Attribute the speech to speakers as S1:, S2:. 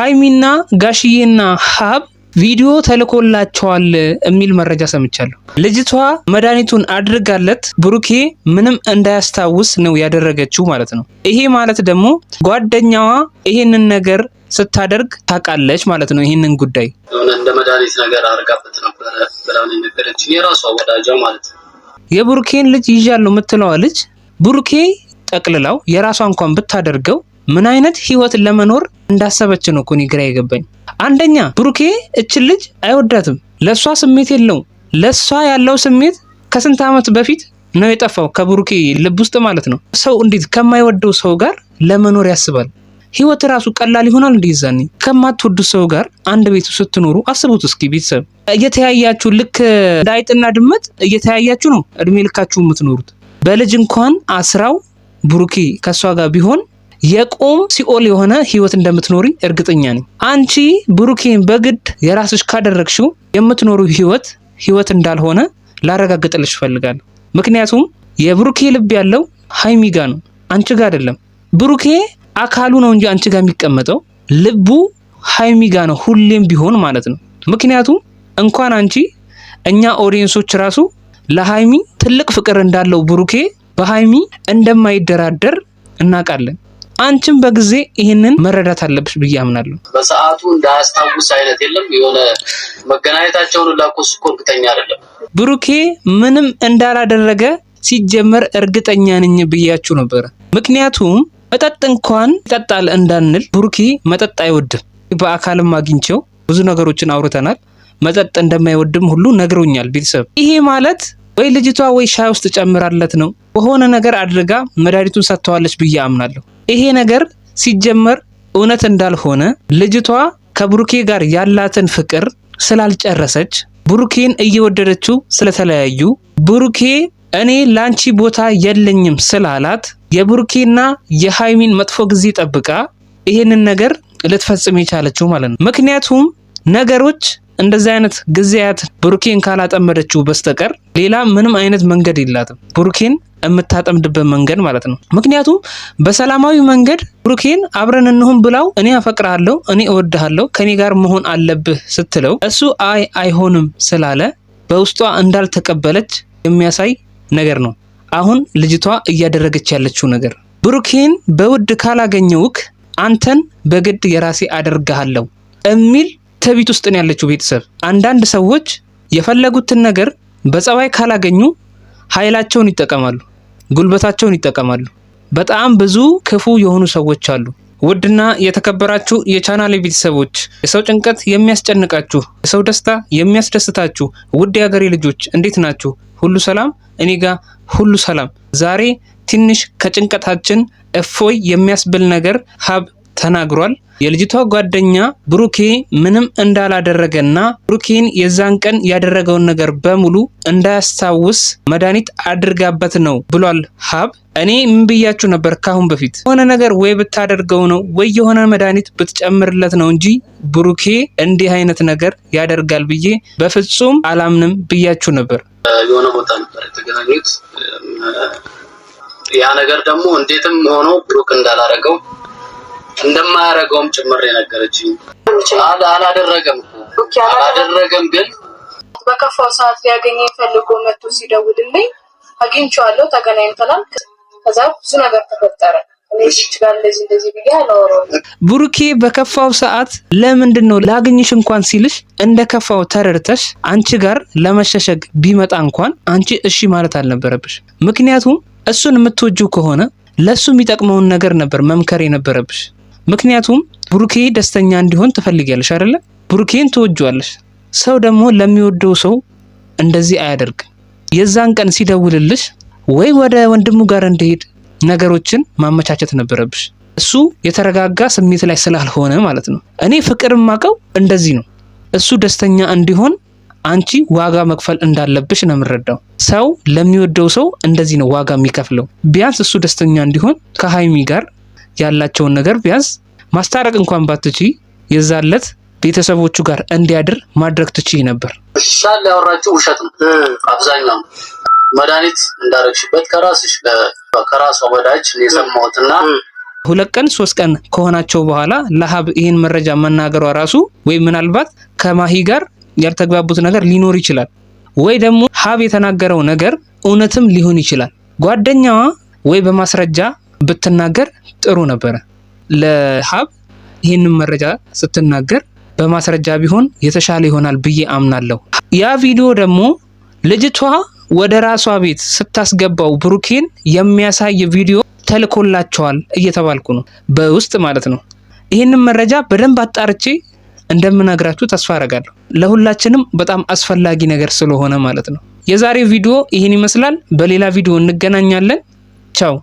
S1: ሃይሚና ጋሽዬና ሀብ ቪዲዮ ተልኮላቸዋል የሚል መረጃ ሰምቻለሁ። ልጅቷ መድኃኒቱን አድርጋለት ብሩኬ ምንም እንዳያስታውስ ነው ያደረገችው ማለት ነው። ይሄ ማለት ደግሞ ጓደኛዋ ይሄንን ነገር ስታደርግ ታውቃለች ማለት ነው። ይሄንን ጉዳይ
S2: እንደ መድኃኒት ነገር አድርጋበት ነበር ብላውን ነገረች። የራሷ ወዳጇ ማለት ነው።
S1: የብሩኬን ልጅ ይዣለሁ የምትለዋ ልጅ ብሩኬ ጠቅልላው የራሷ እንኳን ብታደርገው ምን አይነት ህይወት ለመኖር እንዳሰበች ነው እኮ ግራ የገባኝ። አንደኛ ብሩኬ እችን ልጅ አይወዳትም፣ ለሷ ስሜት የለውም። ለሷ ያለው ስሜት ከስንት ዓመት በፊት ነው የጠፋው ከብሩኬ ልብ ውስጥ ማለት ነው። ሰው እንዴት ከማይወደው ሰው ጋር ለመኖር ያስባል? ህይወት ራሱ ቀላል ይሆናል እንዴ? ዛኔ ከማትወዱ ሰው ጋር አንድ ቤት ስትኖሩ አስቡት እስኪ። ቤተሰብ እየተያያችሁ ልክ ዳይጥና ድመት እየተያያችሁ ነው እድሜ ልካችሁ የምትኖሩት። በልጅ እንኳን አስራው ብሩኬ ከሷ ጋር ቢሆን የቆም ሲኦል የሆነ ህይወት እንደምትኖሪ እርግጠኛ ነኝ። አንቺ ብሩኬን በግድ የራስሽ ካደረግሽው የምትኖሩ ህይወት እንዳልሆነ ላረጋግጥልሽ ፈልጋለሁ። ምክንያቱም የብሩኬ ልብ ያለው ሃይሚ ጋር ነው፣ አንቺ ጋር አይደለም። ብሩኬ አካሉ ነው እንጂ አንቺ ጋር የሚቀመጠው ልቡ ሃይሚ ጋር ነው ሁሌም ቢሆን ማለት ነው። ምክንያቱም እንኳን አንቺ እኛ ኦዲየንሶች ራሱ ለሃይሚ ትልቅ ፍቅር እንዳለው ብሩኬ በሃይሚ እንደማይደራደር እናውቃለን። አንቺም በጊዜ ይሄንን መረዳት አለብሽ ብዬ አምናለሁ።
S2: በሰዓቱ እንዳያስታውስ አይነት የለም የሆነ መገናኘታቸውን ላቆስ እርግጠኛ አይደለም።
S1: ብሩኬ ምንም እንዳላደረገ ሲጀመር እርግጠኛ ነኝ ብያችሁ ነበር። ምክንያቱም መጠጥ እንኳን ይጠጣል እንዳንል ብሩኬ መጠጥ አይወድም። በአካልም አግኝቼው ብዙ ነገሮችን አውርተናል። መጠጥ እንደማይወድም ሁሉ ነግሮኛል። ቤተሰብ ይሄ ማለት ወይ ልጅቷ ወይ ሻይ ውስጥ ጨምራለት ነው በሆነ ነገር አድርጋ መድኃኒቱን ሰጥተዋለች ብዬ አምናለሁ። ይሄ ነገር ሲጀመር እውነት እንዳልሆነ ልጅቷ ከብሩኬ ጋር ያላትን ፍቅር ስላልጨረሰች ብሩኬን እየወደደችው ስለተለያዩ ብሩኬ እኔ ላንቺ ቦታ የለኝም ስላላት የብሩኬና የሃይሚን መጥፎ ጊዜ ጠብቃ ይሄንን ነገር ልትፈጽም የቻለችው ማለት ነው። ምክንያቱም ነገሮች እንደዚህ አይነት ጊዜያት ብሩኬን ካላጠመደችው በስተቀር ሌላ ምንም አይነት መንገድ የላትም፣ ብሩኬን የምታጠምድበት መንገድ ማለት ነው። ምክንያቱም በሰላማዊ መንገድ ብሩኬን አብረን እንሁን ብላው እኔ አፈቅርሃለሁ፣ እኔ እወድሃለሁ፣ ከኔ ጋር መሆን አለብህ ስትለው እሱ አይሆንም ስላለ በውስጧ እንዳልተቀበለች የሚያሳይ ነገር ነው አሁን ልጅቷ እያደረገች ያለችው ነገር። ብሩኬን በውድ ካላገኘውክ አንተን በግድ የራሴ አደርግሃለሁ የሚል ትዕቢት ውስጥ ነው ያለችው። ቤተሰብ አንዳንድ ሰዎች የፈለጉትን ነገር በጸባይ ካላገኙ ኃይላቸውን ይጠቀማሉ፣ ጉልበታቸውን ይጠቀማሉ። በጣም ብዙ ክፉ የሆኑ ሰዎች አሉ። ውድና የተከበራችሁ የቻናሌ ቤተሰቦች፣ የሰው ጭንቀት የሚያስጨንቃችሁ፣ የሰው ደስታ የሚያስደስታችሁ ውድ የሀገሬ ልጆች እንዴት ናችሁ? ሁሉ ሰላም? እኔ ጋር ሁሉ ሰላም። ዛሬ ትንሽ ከጭንቀታችን እፎይ የሚያስብል ነገር ሀብ ተናግሯል። የልጅቷ ጓደኛ ብሩኬ ምንም እንዳላደረገና ብሩኬን የዛን ቀን ያደረገውን ነገር በሙሉ እንዳያስታውስ መድኃኒት አድርጋበት ነው ብሏል ሀብ። እኔ ምን ብያችሁ ነበር ካሁን በፊት? የሆነ ነገር ወይ ብታደርገው ነው ወይ የሆነ መድኃኒት ብትጨምርለት ነው እንጂ ብሩኬ እንዲህ አይነት ነገር ያደርጋል ብዬ በፍጹም አላምንም ብያችሁ ነበር።
S2: የሆነ ቦታ ነበር የተገናኙት። ያ ነገር ደግሞ እንዴትም ሆኖ ብሩክ እንዳላረገው እንደማያረገውም ጭምር የነገረችኝ። አላደረገም ግን
S3: በከፋው ሰዓት ሊያገኘኝ ፈልጎ መጥቶ ሲደውልልኝ አግኝቼዋለሁ፣ ተገናኝተናል። ከዛ ብዙ ነገር ተፈጠረ።
S1: ብሩኬ በከፋው ሰዓት ለምንድን ነው ላግኝሽ እንኳን ሲልሽ እንደከፋው ተረድተሽ አንቺ ጋር ለመሸሸግ ቢመጣ እንኳን አንቺ እሺ ማለት አልነበረብሽ። ምክንያቱም እሱን የምትወጂው ከሆነ ለሱ የሚጠቅመውን ነገር ነበር መምከር የነበረብሽ። ምክንያቱም ብሩኬ ደስተኛ እንዲሆን ትፈልጊያለሽ አይደለ? ብሩኬን ትወጂዋለሽ። ሰው ደግሞ ለሚወደው ሰው እንደዚህ አያደርግም። የዛን ቀን ሲደውልልሽ ወይ ወደ ወንድሙ ጋር እንዲሄድ ነገሮችን ማመቻቸት ነበረብሽ። እሱ የተረጋጋ ስሜት ላይ ስላልሆነ ማለት ነው። እኔ ፍቅር ማቀው እንደዚህ ነው። እሱ ደስተኛ እንዲሆን አንቺ ዋጋ መክፈል እንዳለብሽ ነው የምረዳው። ሰው ለሚወደው ሰው እንደዚህ ነው ዋጋ የሚከፍለው። ቢያንስ እሱ ደስተኛ እንዲሆን ከሃይሚ ጋር ያላቸውን ነገር ቢያንስ ማስታረቅ እንኳን ባትቺ የዛለት ቤተሰቦቹ ጋር እንዲያድር ማድረግ ትችይ ነበር።
S2: ሻል ያወራችሁ ውሸት ነው አብዛኛው። መድኃኒት እንዳረግሽበት ከራስሽ ከራሷ ወዳጅ የሰማሁትና
S1: 2 ቀን 3 ቀን ከሆናቸው በኋላ ለሀብ ይህን መረጃ መናገሯ ራሱ ወይ ምናልባት ከማሂ ጋር ያልተግባቡት ነገር ሊኖር ይችላል፣ ወይ ደግሞ ሀብ የተናገረው ነገር እውነትም ሊሆን ይችላል። ጓደኛዋ ወይ በማስረጃ ብትናገር ጥሩ ነበረ። ለሀብ ይህንን መረጃ ስትናገር በማስረጃ ቢሆን የተሻለ ይሆናል ብዬ አምናለሁ። ያ ቪዲዮ ደግሞ ልጅቷ ወደ ራሷ ቤት ስታስገባው ብሩኬን የሚያሳይ ቪዲዮ ተልኮላቸዋል እየተባልኩ ነው፣ በውስጥ ማለት ነው። ይህንን መረጃ በደንብ አጣርቼ እንደምነግራችሁ ተስፋ አደርጋለሁ። ለሁላችንም በጣም አስፈላጊ ነገር ስለሆነ ማለት ነው። የዛሬው ቪዲዮ ይህን ይመስላል። በሌላ ቪዲዮ እንገናኛለን። ቻው።